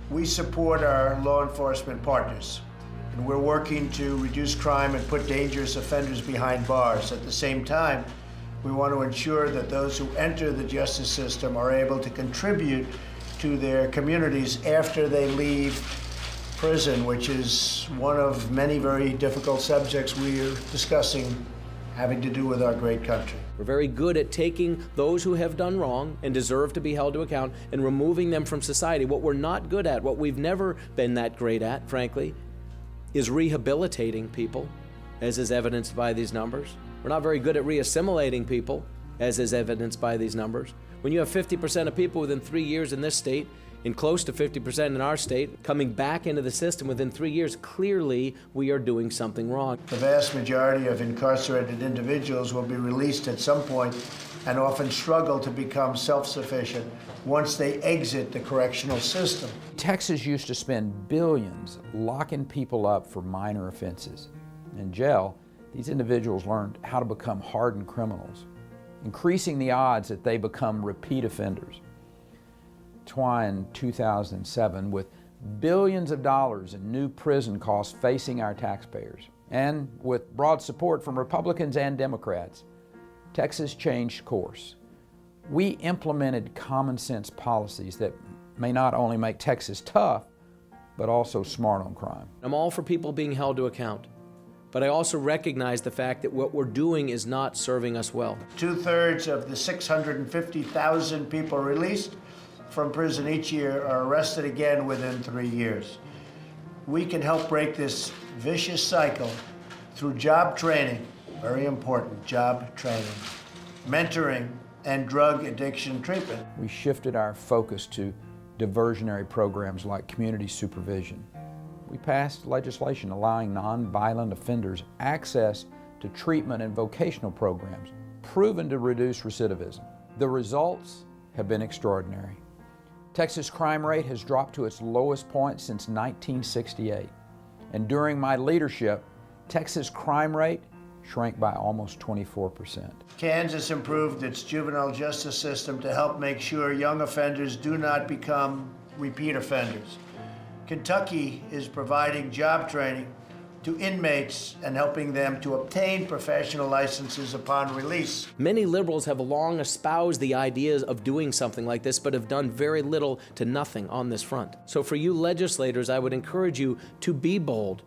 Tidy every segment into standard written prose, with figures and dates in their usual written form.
We support our law enforcement partners, and we're working to reduce crime and put dangerous offenders behind bars. At the same time, we want to ensure that those who enter the justice system are able to contribute to their communities after they leave prison, which is one of many very difficult subjects we are discussing having to do with our great country. We're very good at taking those who have done wrong and deserve to be held to account and removing them from society. What we're not good at, what we've never been that great at, frankly, is rehabilitating people, as is evidenced by these numbers. We're not very good at re-assimilating people, as is evidenced by these numbers. When you have 50% of people within 3 years in this state, and close to 50% in our state, coming back into the system within 3 years, clearly we are doing something wrong. The vast majority of incarcerated individuals will be released at some point and often struggle to become self-sufficient once they exit the correctional system. Texas used to spend billions locking people up for minor offenses. In jail, these individuals learned how to become hardened criminals, increasing the odds that they become repeat offenders. That's why in 2007, with billions of dollars in new prison costs facing our taxpayers, and with broad support from Republicans and Democrats, Texas changed course. We implemented common sense policies that may not only make Texas tough, but also smart on crime. I'm all for people being held to account, but I also recognize the fact that what we're doing is not serving us well. 2/3 of the 650,000 people released from prison each year are arrested again within 3 years. We can help break this vicious cycle through job training, very important, job training, mentoring, and drug addiction treatment. We shifted our focus to diversionary programs like community supervision. We passed legislation allowing nonviolent offenders access to treatment and vocational programs, proven to reduce recidivism. The results have been extraordinary. Texas crime rate has dropped to its lowest point since 1968. And during my leadership, Texas crime rate shrank by almost 24%. Kansas improved its juvenile justice system to help make sure young offenders do not become repeat offenders. Kentucky is providing job training to inmates and helping them to obtain professional licenses upon release. Many liberals have long espoused the ideas of doing something like this, but have done very little to nothing on this front. So for you legislators, I would encourage you to be bold.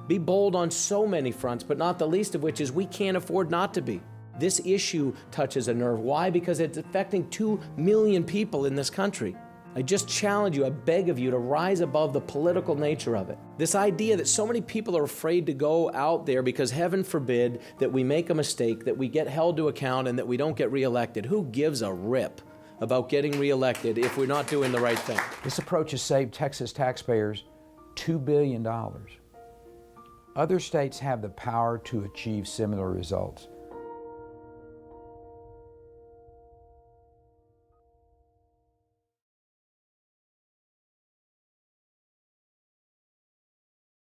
Be bold on so many fronts, but not the least of which is we can't afford not to be. This issue touches a nerve. Why? Because it's affecting 2 million people in this country. I just challenge you, I beg of you to rise above the political nature of it. This idea that so many people are afraid to go out there because heaven forbid that we make a mistake, that we get held to account, and that we don't get reelected. Who gives a rip about getting reelected if we're not doing the right thing? This approach has saved Texas taxpayers $2 billion. Other states have the power to achieve similar results.